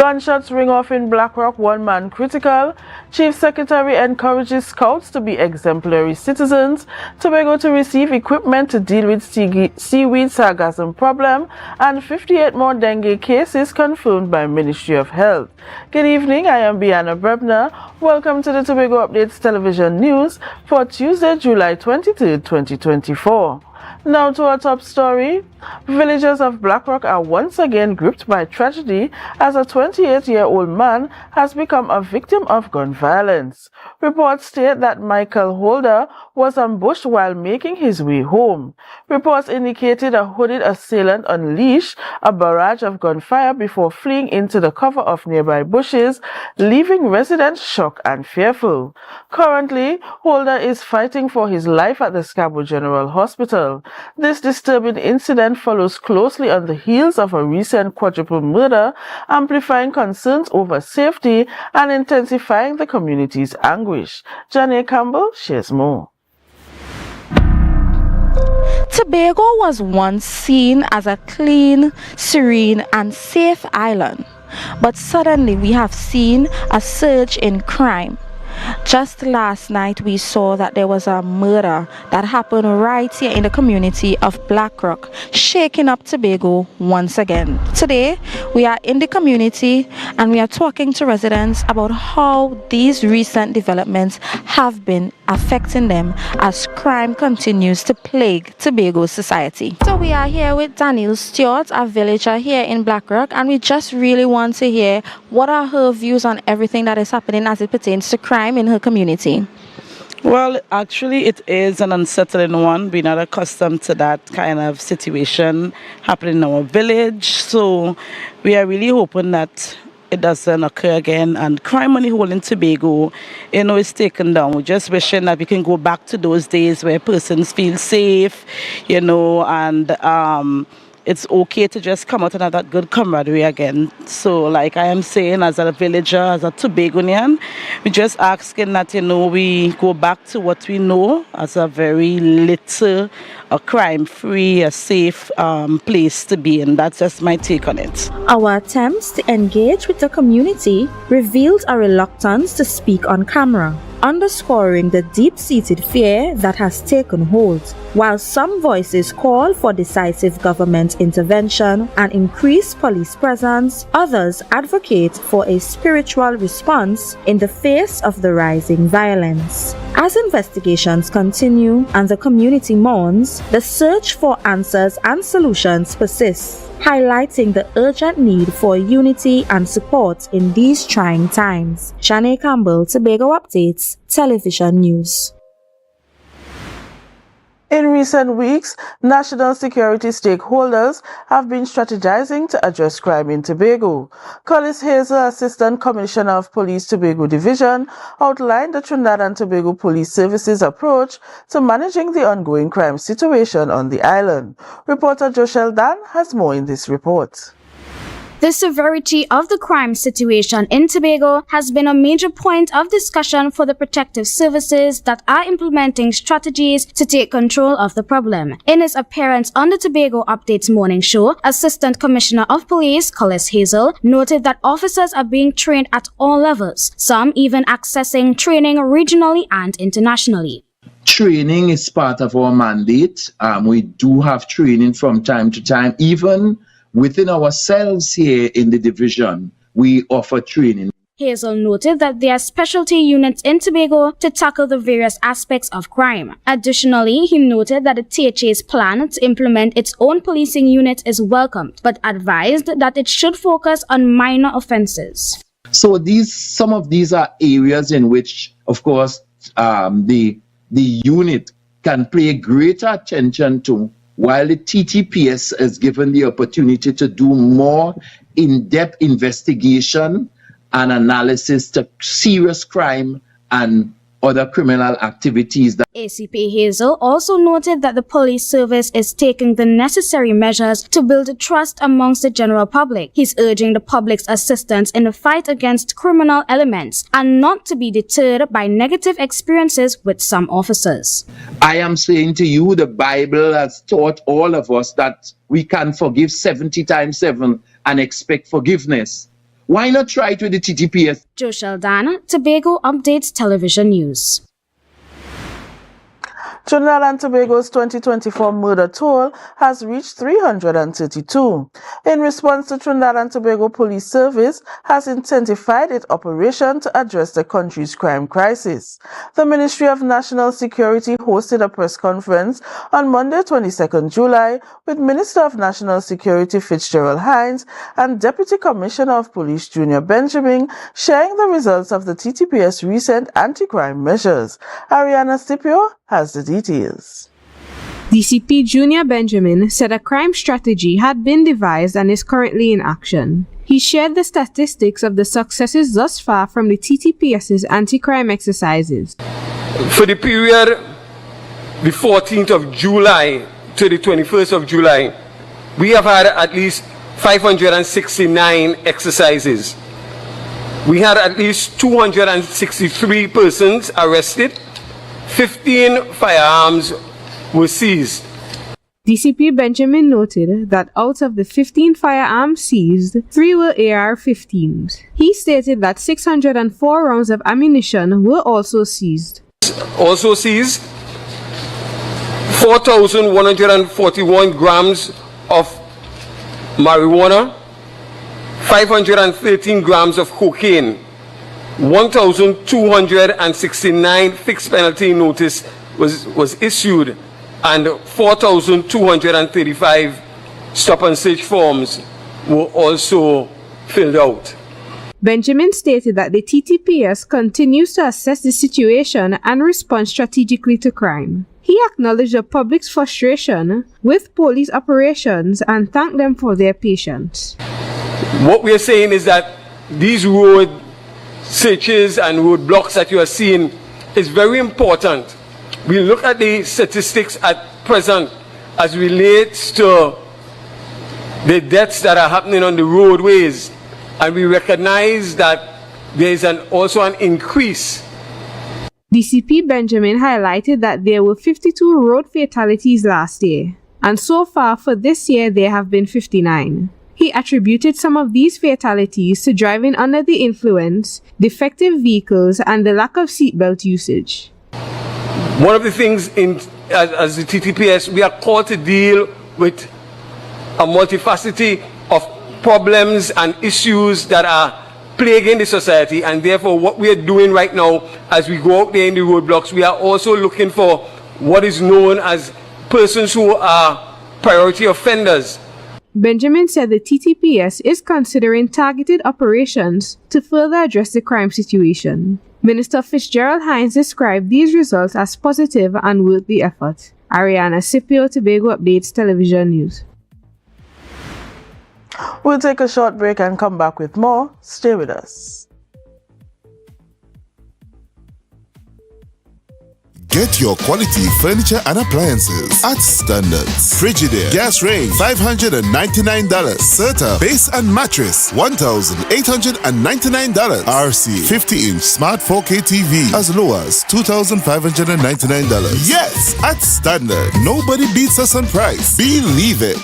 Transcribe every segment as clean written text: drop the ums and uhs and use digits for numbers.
Gunshots ring off in Black Rock, one man critical. Chief Secretary encourages scouts to be exemplary citizens. Tobago to receive equipment to deal with seaweed sargassum problem. And 58 more dengue cases confirmed by Ministry of Health. Good evening, I am Bianna Brebner. Welcome to the Tobago Updates Television News for Tuesday, July 23, 2024. Now to our top story. Villagers of Black Rock are once again gripped by tragedy as a 28-year-old man has become a victim of gun violence. Reports state that Michael Holder was ambushed while making his way home. Reports indicated a hooded assailant unleashed a barrage of gunfire before fleeing into the cover of nearby bushes, leaving residents shocked and fearful. Currently, Holder is fighting for his life at the Scarborough General Hospital. This disturbing incident follows closely on the heels of a recent quadruple murder, amplifying concerns over safety and intensifying the community's anguish. Janae Campbell shares more. Tobago was once seen as a clean, serene and safe island, but suddenly we have seen a surge in crime. Just last night we saw that there was a murder that happened right here in the community of Black Rock, shaking up Tobago once again. Today we are in the community and we are talking to residents about how these recent developments have been affecting them as crime continues to plague Tobago society. So we are here with Danielle Stewart, a villager here in Black Rock, and we just really want to hear what are her views on everything that is happening as it pertains to crime in her community. Well, actually it is an unsettling one. We're not accustomed to that kind of situation happening in our village, so we are really hoping that it doesn't occur again, and crime on the whole in Tobago, is taken down. We're just wishing that we can go back to those days where persons feel safe, and it's okay to just come out and have that good camaraderie again. So like I am saying, as a villager, as a Tobagonian, we're just asking that, we go back to what we know as a very little, a crime-free, a safe place to be in. That's just my take on it. Our attempts to engage with the community revealed a reluctance to speak on camera, underscoring the deep-seated fear that has taken hold. While some voices call for decisive government intervention and increased police presence, others advocate for a spiritual response in the face of the rising violence. As investigations continue and the community mourns, the search for answers and solutions persists, highlighting the urgent need for unity and support in these trying times. Janae Campbell, Tobago Updates, Television News. In recent weeks, national security stakeholders have been strategizing to address crime in Tobago. Collis Hazel, Assistant Commissioner of Police Tobago Division, outlined the Trinidad and Tobago Police Service's approach to managing the ongoing crime situation on the island. Reporter Joshel Dan has more in this report. The severity of the crime situation in Tobago has been a major point of discussion for the protective services that are implementing strategies to take control of the problem. In his appearance on the Tobago Updates morning show, Assistant Commissioner of Police Collis Hazel noted that officers are being trained at all levels, some even accessing training regionally and internationally. Training is part of our mandate. We do have training from time to time, even within ourselves here in the division, we offer training. Hazel noted that there are specialty units in Tobago to tackle the various aspects of crime. Additionally, he noted that the THA's plan to implement its own policing unit is welcomed, but advised that it should focus on minor offences. So some of these are areas in which, of course, the unit can pay greater attention to, while the TTPS is given the opportunity to do more in-depth investigation and analysis to serious crime and other criminal activities. ACP Hazel also noted that the police service is taking the necessary measures to build trust amongst the general public. He's urging the public's assistance in the fight against criminal elements and not to be deterred by negative experiences with some officers. I am saying to you, the Bible has taught all of us that we can forgive 70 times 7 and expect forgiveness. Why not try it with the TTPS? Jo Sheldana, Tobago Updates Television News. Trinidad and Tobago's 2024 murder toll has reached 332. In response to Trinidad and Tobago Police Service has intensified its operation to address the country's crime crisis. The Ministry of National Security hosted a press conference on Monday, 22nd July, with Minister of National Security Fitzgerald Hines and Deputy Commissioner of Police Junior Benjamin sharing the results of the TTPS recent anti-crime measures. Ariana Scipio has the details. DCP Junior Benjamin said a crime strategy had been devised and is currently in action. He shared the statistics of the successes thus far from the TTPS's anti-crime exercises. For the period the 14th of July to the 21st of July, we have had at least 569 exercises. We had at least 263 persons arrested. 15 firearms were seized. DCP Benjamin noted that out of the 15 firearms seized, 3 were AR-15s. He stated that 604 rounds of ammunition were also seized. Also seized 4,141 grams of marijuana, 513 grams of cocaine, 1,269 fixed penalty notice was issued, and 4,235 stop and search forms were also filled out. Benjamin stated that the TTPS continues to assess the situation and respond strategically to crime. He acknowledged the public's frustration with police operations and thanked them for their patience. What we are saying is that these road searches and roadblocks that you are seeing is very important. We look at the statistics at present as relates to the deaths that are happening on the roadways, and we recognize that there is also an increase. DCP Benjamin highlighted that there were 52 road fatalities last year, and so far for this year there have been 59. He attributed some of these fatalities to driving under the influence, defective vehicles, and the lack of seatbelt usage. One of the things as the TTPS, we are called to deal with a multiplicity of problems and issues that are plaguing the society, and therefore what we are doing right now as we go out there in the roadblocks, we are also looking for what is known as persons who are priority offenders. Benjamin said the TTPS is considering targeted operations to further address the crime situation. Minister Fitzgerald Hines described these results as positive and worth the effort. Ariana Scipio, Tobago Updates Television News. We'll take a short break and come back with more. Stay with us. Get your quality furniture and appliances at Standards. Frigidaire gas range $599. Serta base and mattress $1,899. RC 50-inch smart 4K TV as low as $2,599. Yes, at Standard, nobody beats us on price. Believe it.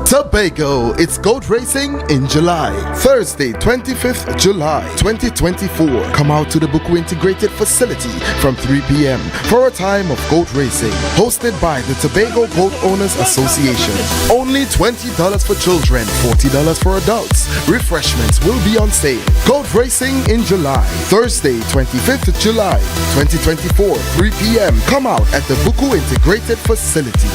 Tobago, it's goat racing in July. Thursday, 25th July 2024. Come out to the Buku Integrated Facility from 3 p.m. for a time of goat racing. Hosted by the Tobago Goat Owners Association. Only $20 for children, $40 for adults. Refreshments will be on sale. Goat racing in July. Thursday, 25th July 2024, 3 p.m. Come out at the Buku Integrated Facility.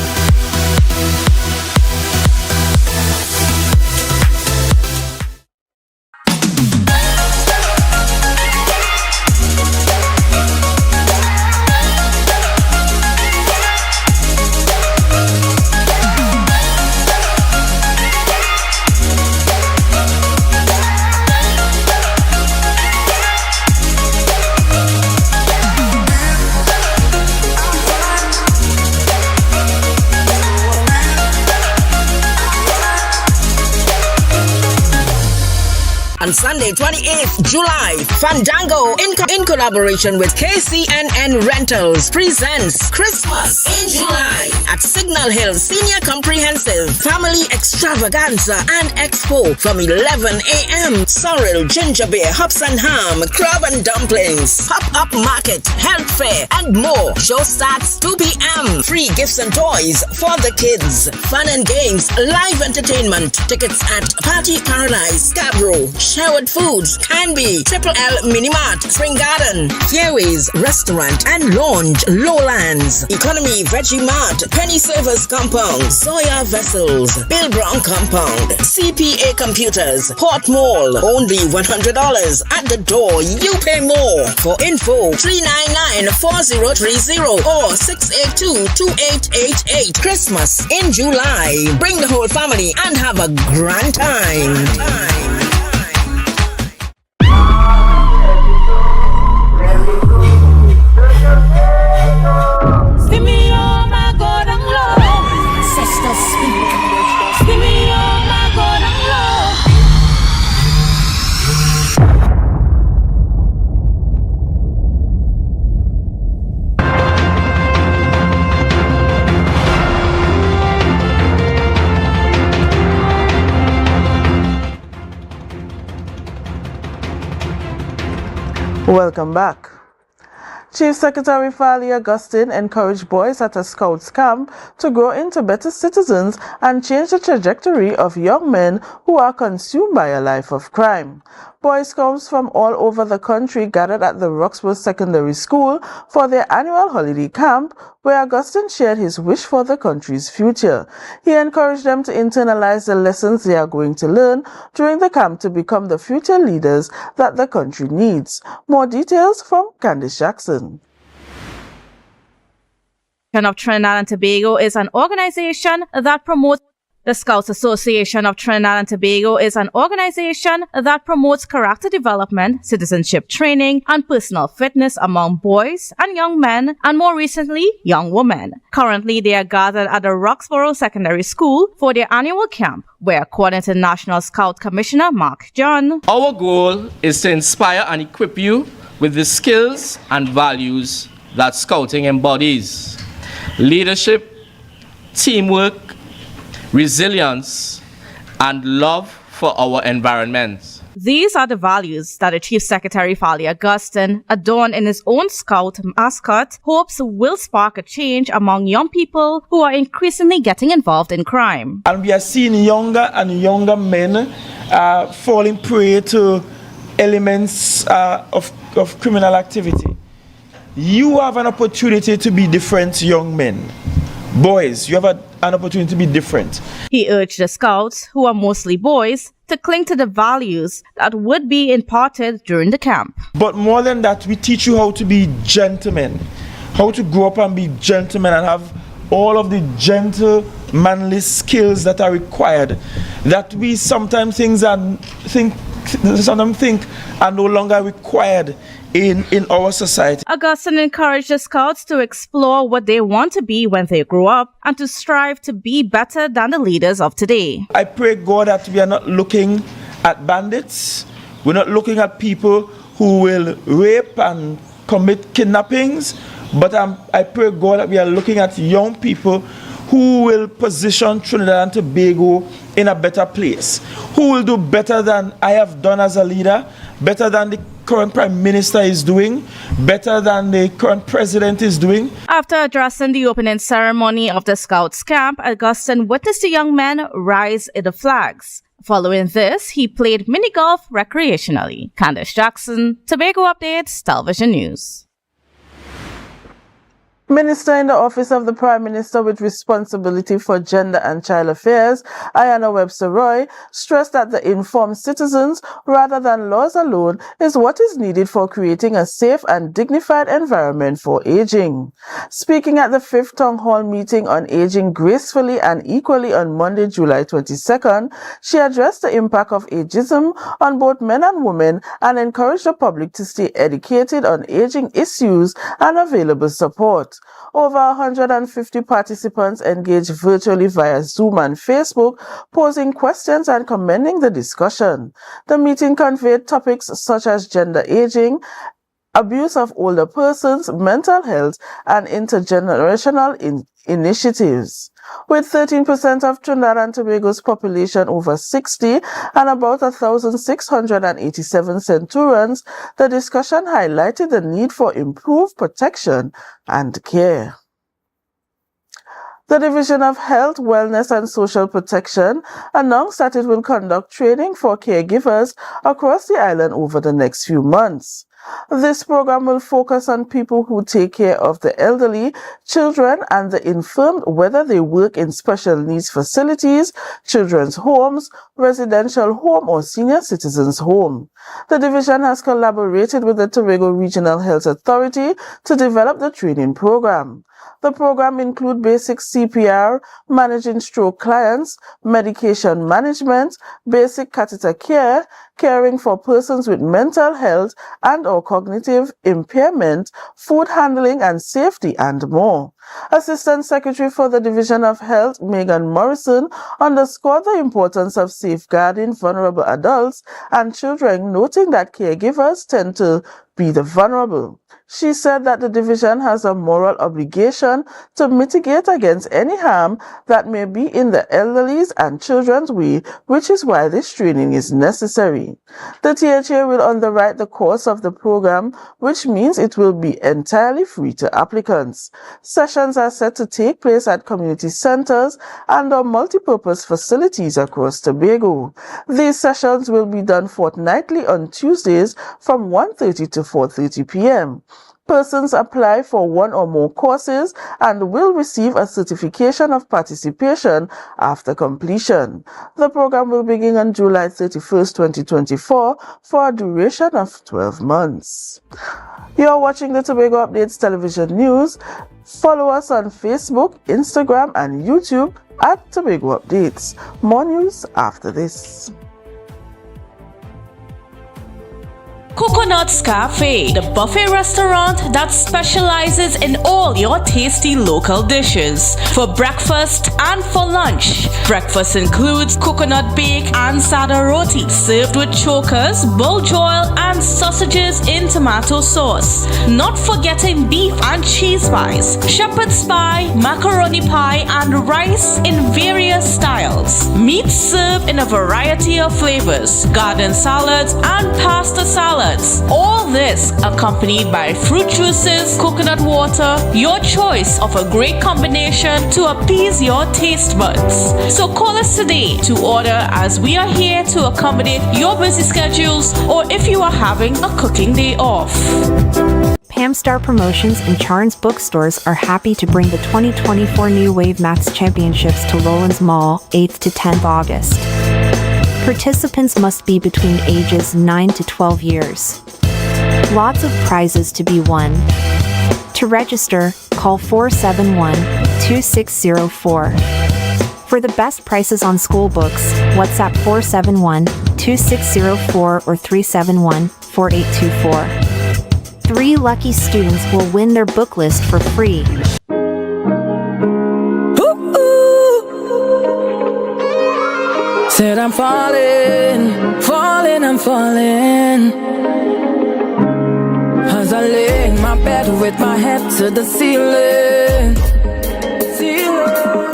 on Sunday, 28th July. Fandango in collaboration with KCNN Rentals presents Christmas in July at Signal Hill Senior Comprehensive Family Extravaganza and Expo from 11 a.m. Sorrel, ginger beer, hops and ham, crab and dumplings, pop-up market, health fair, and more. Show starts 2 p.m. Free gifts and toys for the kids. Fun and games, live entertainment. Tickets at Party Paradise, Scarborough, Sherwood Foods, Canby, Triple L Minimart, Spring Garden, Fairways, Restaurant and Lounge, Lowlands, Economy Veggie Mart, Penny Service Compound, Zoya Vessels, Bill Brown Compound, CPA Computers, Port Mall. Only $100 at the door. You pay more. For info, 399-4030 or 682-2888. Christmas in July. Bring the whole family and have a grand time. Welcome back. Chief Secretary Farley Augustine encouraged boys at a Scouts camp to grow into better citizens and change the trajectory of young men who are consumed by a life of crime. Boy Scouts from all over the country gathered at the Roxburgh Secondary School for their annual holiday camp, where Augustine shared his wish for the country's future. He encouraged them to internalize the lessons they are going to learn during the camp to become the future leaders that the country needs. More details from Candice Jackson. Of Trinidad and Tobago is an organization that promotes The Scouts Association of Trinidad and Tobago is an organization that promotes character development, citizenship training, and personal fitness among boys and young men, and more recently, young women. Currently, they are gathered at the Roxborough Secondary School for their annual camp, where, according to National Scout Commissioner Mark John, our goal is to inspire and equip you with the skills and values that Scouting embodies: leadership, teamwork, resilience, and love for our environment. These are the values that the Chief Secretary Farley Augustine, adorned in his own Scout mascot, hopes will spark a change among young people who are increasingly getting involved in crime. And we are seeing younger and younger men falling prey to elements of criminal activity. You have an opportunity to be different, young men. Boys, you have an opportunity to be different. He urged the Scouts, who are mostly boys, to cling to the values that would be imparted during the camp. But more than that, we teach you how to be gentlemen, how to grow up and be gentlemen and have all of the gentle, manly skills that are required, that we sometimes think are no longer required in our society. Augustine encouraged the Scouts to explore what they want to be when they grow up and to strive to be better than the leaders of today. I pray God that we are not looking at bandits. We're not looking at people who will rape and commit kidnappings. But I pray God that we are looking at young people who will position Trinidad and Tobago in a better place, who will do better than I have done as a leader, better than the current Prime Minister is doing, better than the current President is doing. After addressing the opening ceremony of the Scouts camp, Augustine witnessed the young men rise in the flags. Following this, he played mini-golf recreationally. Candice Jackson, Tobago Updates, Television News. Minister in the Office of the Prime Minister with responsibility for gender and child affairs, Ayanna Webster Roy, stressed that the informed citizens, rather than laws alone, is what is needed for creating a safe and dignified environment for aging. Speaking at the 5th Town Hall meeting on aging gracefully and equally on Monday, July 22nd, she addressed the impact of ageism on both men and women and encouraged the public to stay educated on aging issues and available support. Over 150 participants engaged virtually via Zoom and Facebook, posing questions and commending the discussion. The meeting conveyed topics such as gender aging, abuse of older persons, mental health, and intergenerational initiatives. With 13% of Trinidad and Tobago's population over 60 and about 1,687 centurions, the discussion highlighted the need for improved protection and care. The Division of Health, Wellness and Social Protection announced that it will conduct training for caregivers across the island over the next few months. This program will focus on people who take care of the elderly, children, and the infirm, whether they work in special needs facilities, children's homes, residential home, or senior citizens' home. The division has collaborated with the Tobago Regional Health Authority to develop the training program. The program includes basic CPR, managing stroke clients, medication management, basic catheter care, caring for persons with mental health and or cognitive impairment, food handling and safety, and more. Assistant Secretary for the Division of Health, Megan Morrison, underscored the importance of safeguarding vulnerable adults and children, noting that caregivers tend to be the vulnerable. She said that the division has a moral obligation to mitigate against any harm that may be in the elderly's and children's way, which is why this training is necessary. The THA will underwrite the course of the program, which means it will be entirely free to applicants. Sessions are set to take place at community centers and on multipurpose facilities across Tobago. These sessions will be done fortnightly on Tuesdays from 1:30 to 4:30 p.m. Persons apply for one or more courses and will receive a certification of participation after completion. The program will begin on July 31st, 2024 for a duration of 12 months. You're watching the Tobago Updates Television News. Follow us on Facebook, Instagram, and YouTube at Tobago Updates. More news after this. Coconut's Cafe, the buffet restaurant that specializes in all your tasty local dishes for breakfast and for lunch. Breakfast includes coconut bake and sada roti served with chokers, bull joil, and sausages in tomato sauce. Not forgetting beef and cheese pies, shepherd's pie, macaroni pie, and rice in various styles. Meat served in a variety of flavors, garden salads, and pasta salads. All this accompanied by fruit juices, coconut water, your choice of a great combination to appease your taste buds. So call us today to order, as we are here to accommodate your busy schedules or if you are having a cooking day off. Pam Star Promotions and Charns Bookstores are happy to bring the 2024 New Wave Max Championships to Lowlands Mall, 8th to 10th August. Participants must be between ages 9 to 12 years. Lots of prizes to be won. To register, call 471-2604. For the best prices on school books, WhatsApp 471-2604 or 371-4824. 3 lucky students will win their book list for free. Said I'm falling, falling, I'm falling. As I lay in my bed with my head to the ceiling.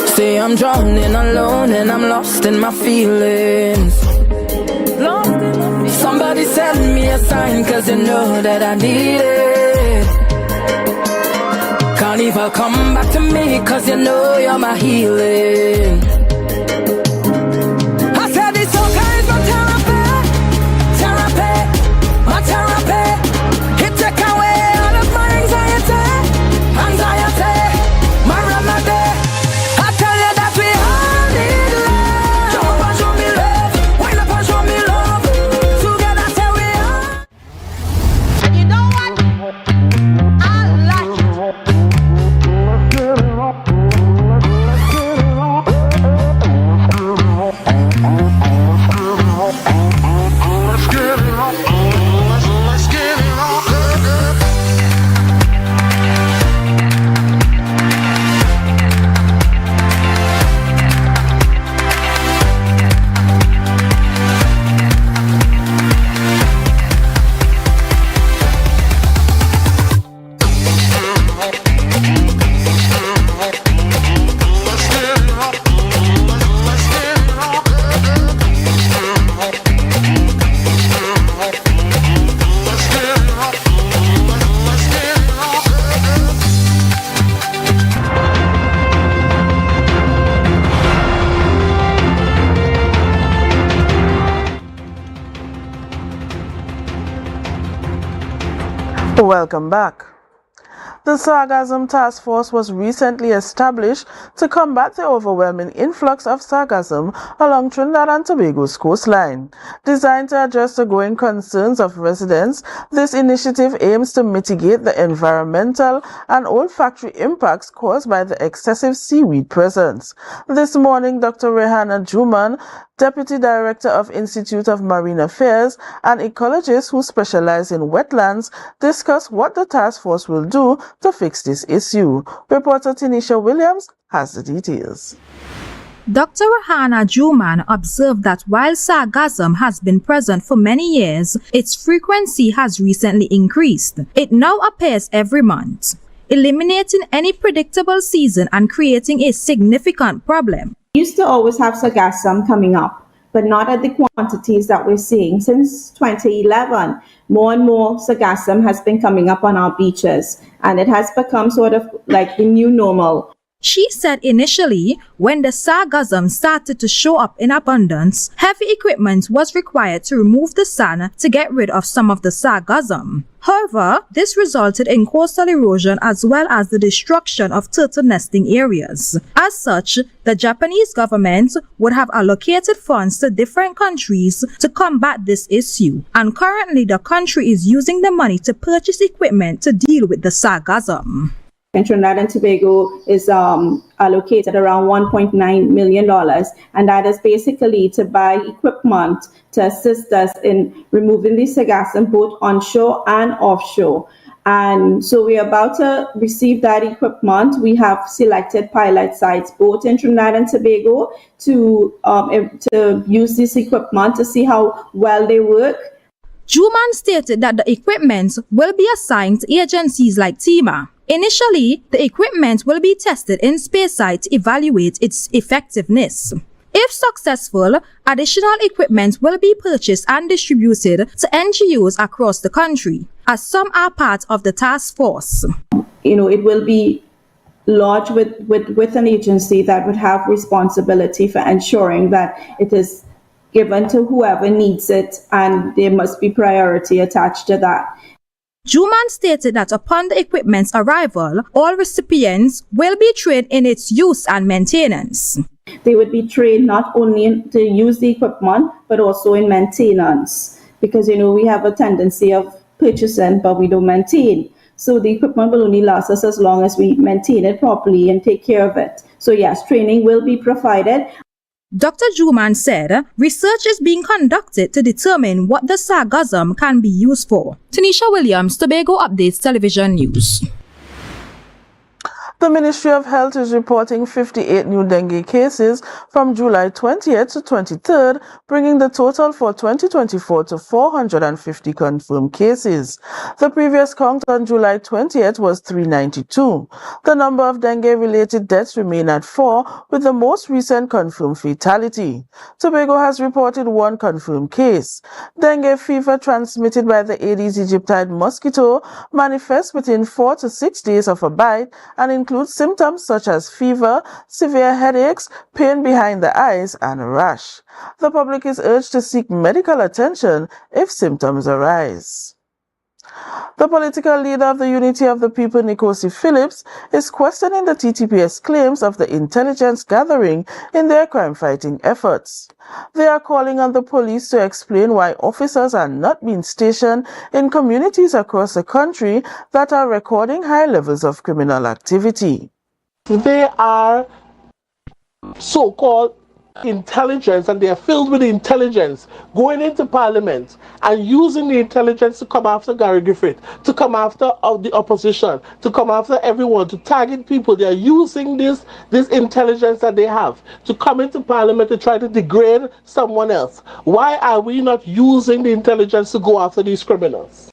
Say I'm drowning alone and I'm lost in my feelings. Somebody send me a sign, cause you know that I need it. Carnival, come back to me, cause you know you're my healing. Welcome back. The Sargassum Task Force was recently established to combat the overwhelming influx of sargassum along Trinidad and Tobago's coastline. Designed to address the growing concerns of residents, this initiative aims to mitigate the environmental and olfactory impacts caused by the excessive seaweed presence. This morning, Dr. Rehana Juman, Deputy Director of Institute of Marine Affairs and ecologist who specialize in wetlands, discussed what the task force will do to fix this issue. Reporter Tanisha Williams has the details. Dr. Rehana Juman observed that while sargassum has been present for many years, its frequency has recently increased. It now appears every month, eliminating any predictable season and creating a significant problem. We used to always have sargassum coming up, but not at the quantities that we're seeing. Since 2011, more and more sargassum has been coming up on our beaches, and it has become sort of like the new normal. She said initially, when the sargassum started to show up in abundance, heavy equipment was required to remove the sand to get rid of some of the sargassum. However, this resulted in coastal erosion as well as the destruction of turtle nesting areas. As such, the Japanese government would have allocated funds to different countries to combat this issue, and currently the country is using the money to purchase equipment to deal with the sargassum. In Trinidad and Tobago is allocated around $1.9 million, and that is basically to buy equipment to assist us in removing the sargassum both onshore and offshore. And so we're about to receive that equipment. We have selected pilot sites both in Trinidad and Tobago to use this equipment to see how well they work. Juman stated that the equipment will be assigned to agencies like TEMA. Initially, the equipment will be tested in Speyside to evaluate its effectiveness. If successful, additional equipment will be purchased and distributed to NGOs across the country, as some are part of the task force. It will be lodged with an agency that would have responsibility for ensuring that it is given to whoever needs it, and there must be priority attached to that. Juman stated that upon the equipment's arrival, all recipients will be trained in its use and maintenance. They would be trained not only to use the equipment, but also in maintenance. Because, we have a tendency of purchasing, but we don't maintain. So the equipment will only last us as long as we maintain it properly and take care of it. So yes, training will be provided. Dr. Juman said research is being conducted to determine what the sargassum can be used for. Tanisha Williams, Tobago Updates Television News. The Ministry of Health is reporting 58 new dengue cases from July 20th to 23rd, bringing the total for 2024 to 450 confirmed cases. The previous count on July 20th was 392. The number of dengue-related deaths remain at 4, with the most recent confirmed fatality. Tobago has reported 1 confirmed case. Dengue fever transmitted by the Aedes aegypti mosquito manifests within 4 to 6 days of a bite and includes symptoms such as fever, severe headaches, pain behind the eyes, and a rash. The public is urged to seek medical attention if symptoms arise. The political leader of the Unity of the People, Nkosi Phillips, is questioning the TTPS claims of the intelligence gathering in their crime-fighting efforts. They are calling on the police to explain why officers are not being stationed in communities across the country that are recording high levels of criminal activity. They are so-called intelligence, and they are filled with intelligence, going into parliament and using the intelligence to come after Gary Griffith, to come after the opposition, to come after everyone, to target people. They are using this intelligence that they have to come into parliament to try to degrade someone else. Why are we not using the intelligence to go after these criminals?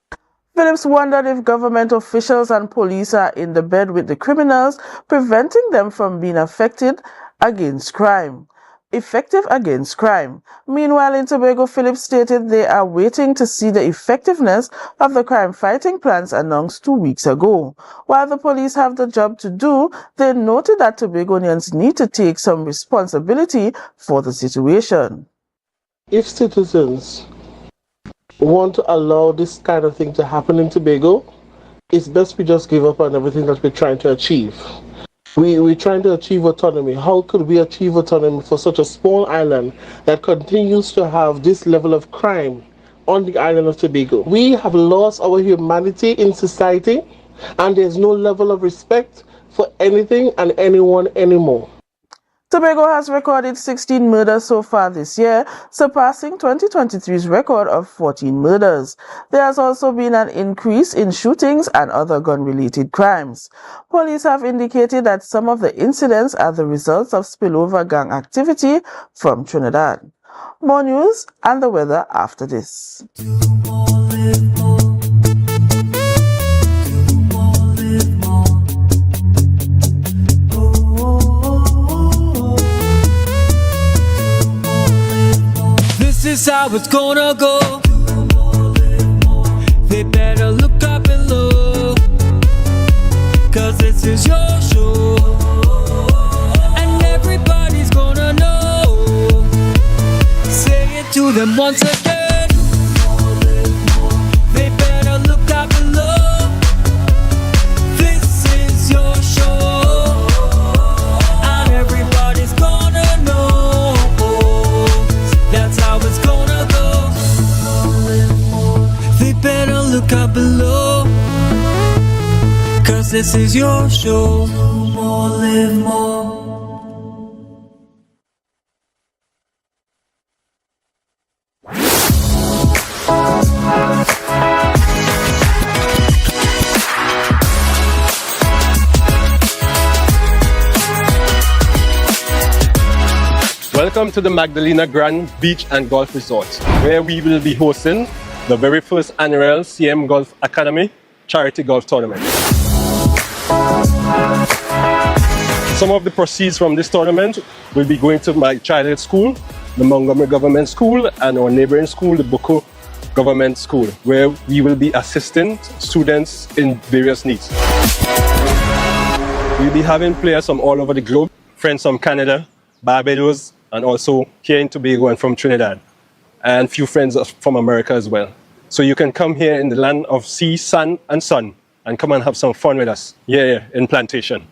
Phillips wondered if government officials and police are in the bed with the criminals, preventing them from being effective against crime. Meanwhile, in Tobago, Phillips stated they are waiting to see the effectiveness of the crime-fighting plans announced 2 weeks ago. While the police have the job to do, they noted that Tobagonians need to take some responsibility for the situation. If citizens want to allow this kind of thing to happen in Tobago, it's best we just give up on everything that we're trying to achieve. We're trying to achieve autonomy. How could we achieve autonomy for such a small island that continues to have this level of crime on the island of Tobago? We have lost our humanity in society, and there's no level of respect for anything and anyone anymore. Tobago has recorded 16 murders so far this year, surpassing 2023's record of 14 murders. There has also been an increase in shootings and other gun-related crimes. Police have indicated that some of the incidents are the results of spillover gang activity from Trinidad. More news and the weather after this. This is how it's gonna go. They better look up and low, 'cause this is your show, and everybody's gonna know. Say it to them once again. They better look up and low. This is your show, and everybody's gonna know. That's how it's gonna go. They better look up below, 'cause this is your show. Do more, live more. Welcome to the Magdalena Grand Beach and Golf Resort, where we will be hosting the very first annual CM Golf Academy Charity Golf Tournament. Some of the proceeds from this tournament will be going to my childhood school, the Montgomery Government School, and our neighboring school, the Boko Government School, where we will be assisting students in various needs. We'll be having players from all over the globe, friends from Canada, Barbados, and also here in Tobago and from Trinidad, and few friends from America as well. So you can come here in the land of sea, sun, and sun, and come and have some fun with us here in Plantation.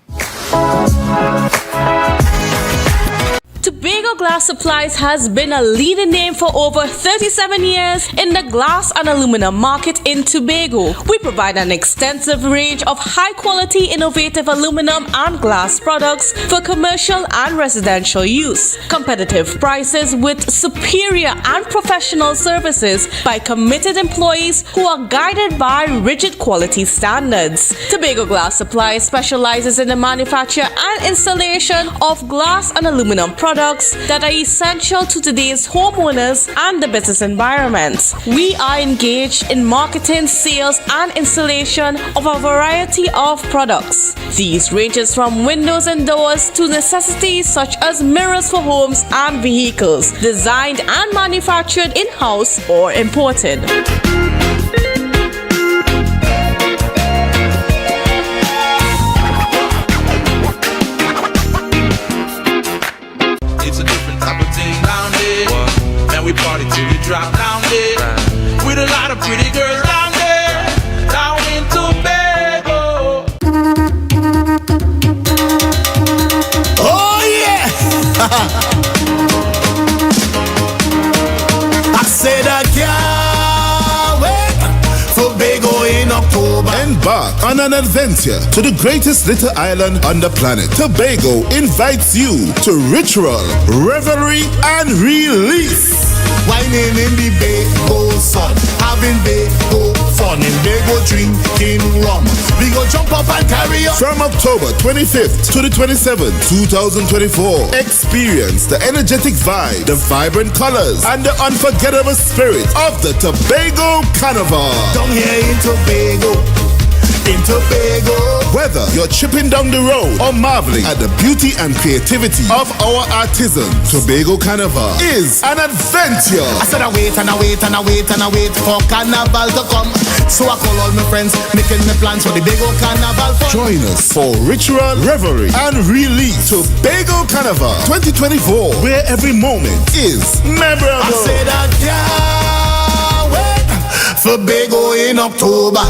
Tobago Glass Supplies has been a leading name for over 37 years in the glass and aluminum market in Tobago. We provide an extensive range of high-quality, innovative aluminum and glass products for commercial and residential use. Competitive prices with superior and professional services by committed employees who are guided by rigid quality standards. Tobago Glass Supplies specializes in the manufacture and installation of glass and aluminum products that are essential to today's homeowners and the business environment. We are engaged in marketing, sales, and installation of a variety of products. These ranges from windows and doors to necessities such as mirrors for homes and vehicles, designed and manufactured in-house or imported. We party till we drop down there, with a lot of pretty girls down there, down in Tobago. Oh yeah! I said I can't wait for Tobago in October. Embark on an adventure to the greatest little island on the planet. Tobago invites you to ritual, revelry, and release. Whining in the Bago sun, having Bago fun, and Bago drinking rum. We go jump up and carry on. From October 25th to the 27th, 2024, experience the energetic vibe, the vibrant colors, and the unforgettable spirit of the Tobago Carnival. Down here in Tobago. In Tobago. Whether you're tripping down the road or marveling at the beauty and creativity of our artisans, Tobago Carnival is an adventure. I said I wait and I wait and I wait and I wait for Carnival to come. So I call all my friends, making my plans for the Tobago Carnival fun. Join us for ritual, revelry, and release. Tobago Carnival 2024, where every moment is memorable. I said I can't wait for Tobago in October.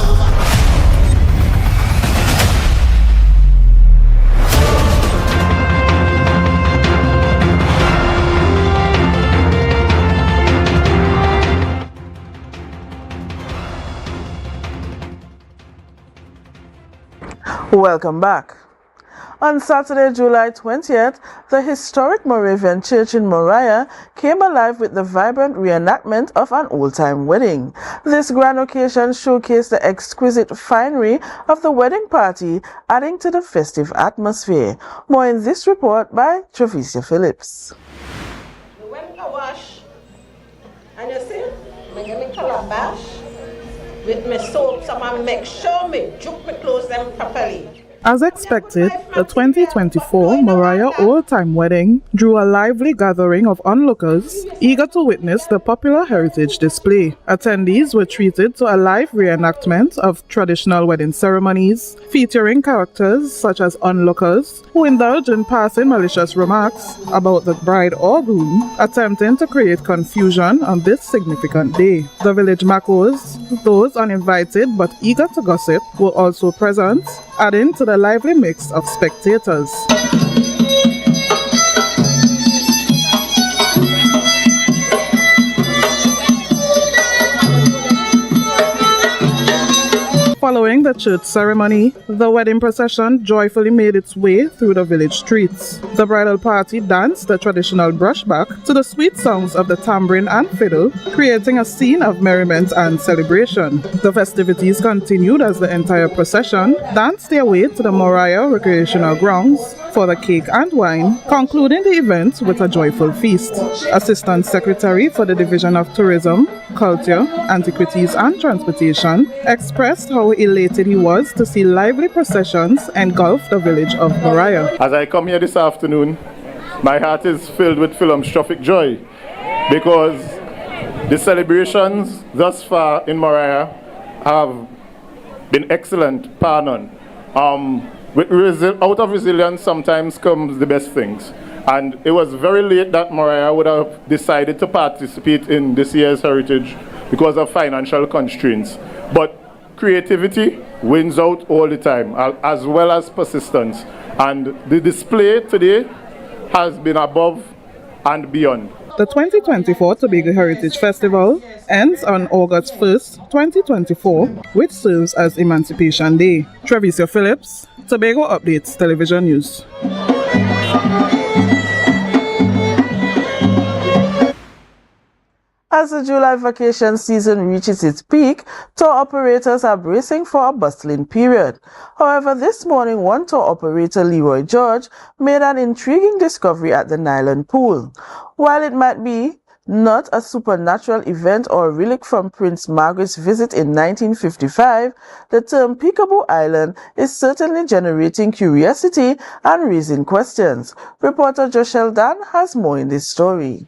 Welcome back. On Saturday, July 20th, the historic Moravian Church in Moriah came alive with the vibrant reenactment of an old-time wedding. This grand occasion showcased the exquisite finery of the wedding party, adding to the festive atmosphere. More in this report by Travicia Phillips. When I wash, and you see, I get my calabash with my soap, so I make sure me juke my clothes them properly. As expected, the 2024 Moriah Old Time Wedding drew a lively gathering of onlookers eager to witness the popular heritage display. Attendees were treated to a live reenactment of traditional wedding ceremonies, featuring characters such as onlookers who indulge in passing malicious remarks about the bride or groom, attempting to create confusion on this significant day. The village macos, those uninvited but eager to gossip, were also present, adding to the lively mix of spectators. Following the church ceremony, the wedding procession joyfully made its way through the village streets. The bridal party danced the traditional brushback to the sweet sounds of the tambourine and fiddle, creating a scene of merriment and celebration. The festivities continued as the entire procession danced their way to the Moriah Recreational Grounds for the cake and wine, concluding the event with a joyful feast. Assistant Secretary for the Division of Tourism, Culture, Antiquities and Transportation expressed how elated he was to see lively processions engulf the village of Moriah. As I come here this afternoon, my heart is filled with philanthropic joy because the celebrations thus far in Moriah have been excellent, par none. Out of resilience sometimes comes the best things. And it was very late that Moriah would have decided to participate in this year's heritage because of financial constraints. But creativity wins out all the time, as well as persistence. And the display today has been above and beyond. The 2024 Tobago Heritage Festival ends on August 1st, 2024, which serves as Emancipation Day. Travicia Phillips, Tobago Updates Television News. As the July vacation season reaches its peak, tour operators are bracing for a bustling period. However, this morning, one tour operator, Leroy George, made an intriguing discovery at the Nylon Pool. While it might be not a supernatural event or a relic from Prince Margaret's visit in 1955, the term Peekaboo Island is certainly generating curiosity and raising questions. Reporter Joshel Dan has more in this story.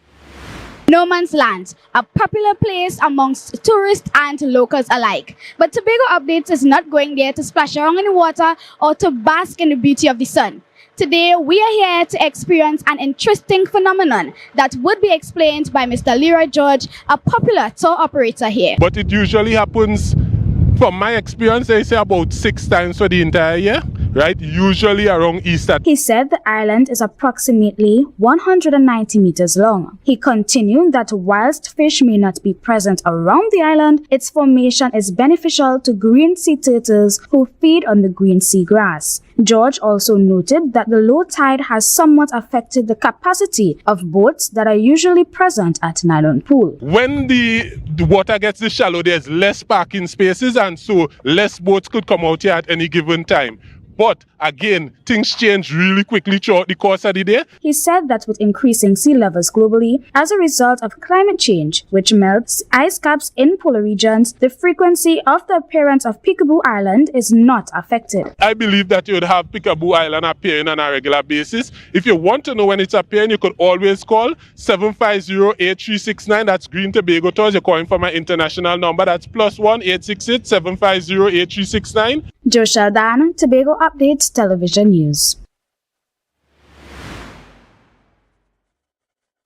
No Man's Land, a popular place amongst tourists and locals alike. But Tobago Updates is not going there to splash around in the water or to bask in the beauty of the sun. Today, we are here to experience an interesting phenomenon that would be explained by Mr. Leroy George, a popular tour operator here. But it usually happens, from my experience, I say about 6 times for the entire year, right? Usually around Easter. He said the island is approximately 190 meters long. He continued that whilst fish may not be present around the island, its formation is beneficial to green sea turtles who feed on the green sea grass. George also noted that the low tide has somewhat affected the capacity of boats that are usually present at Nylon Pool. When the water gets this shallow, there's less parking spaces, and so less boats could come out here at any given time. But again, things change really quickly throughout the course of the day. He said that with increasing sea levels globally, as a result of climate change, which melts ice caps in polar regions, the frequency of the appearance of Peekaboo Island is not affected. I believe that you would have Peekaboo Island appearing on a regular basis. If you want to know when it's appearing, you could always call 750-8369. That's Green Tobago Tours. You're calling for my international number. That's +1 868 750 8369. Joshel Dan, Tobago Updates Television News.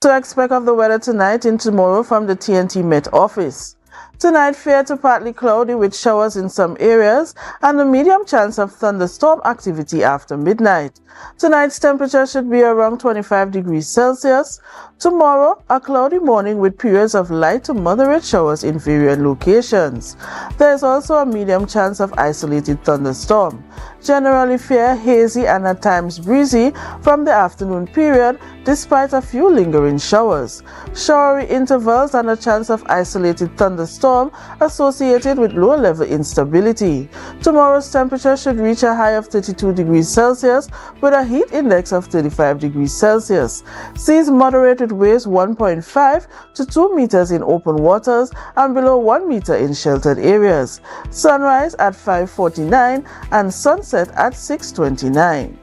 To expect of the weather tonight and tomorrow from the TNT Met office. Tonight, fair to partly cloudy with showers in some areas and a medium chance of thunderstorm activity after midnight. Tonight's temperature should be around 25 degrees Celsius. Tomorrow, a cloudy morning with periods of light to moderate showers in various locations. There is also a medium chance of isolated thunderstorm. Generally fair, hazy and at times breezy from the afternoon period despite a few lingering showers. Showery intervals and a chance of isolated thunderstorm associated with low-level instability. Tomorrow's temperature should reach a high of 32 degrees Celsius with a heat index of 35 degrees Celsius. Seas moderate with waves 1.5 to 2 meters in open waters and below 1 meter in sheltered areas. Sunrise at 5:49 and sunset at 6:29.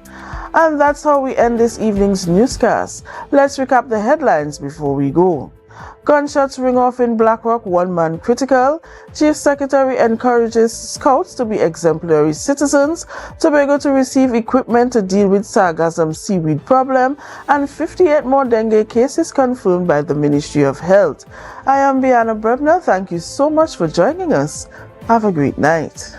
And that's how we end this evening's newscast. Let's recap the headlines before we go. Gunshots ring off in Black Rock, one man critical. Chief Secretary encourages Scouts to be exemplary citizens. Tobago to receive equipment to deal with Sargassum seaweed problem. And 58 more dengue cases confirmed by the Ministry of Health. I am Bianna Brebner. Thank you so much for joining us. Have a great night.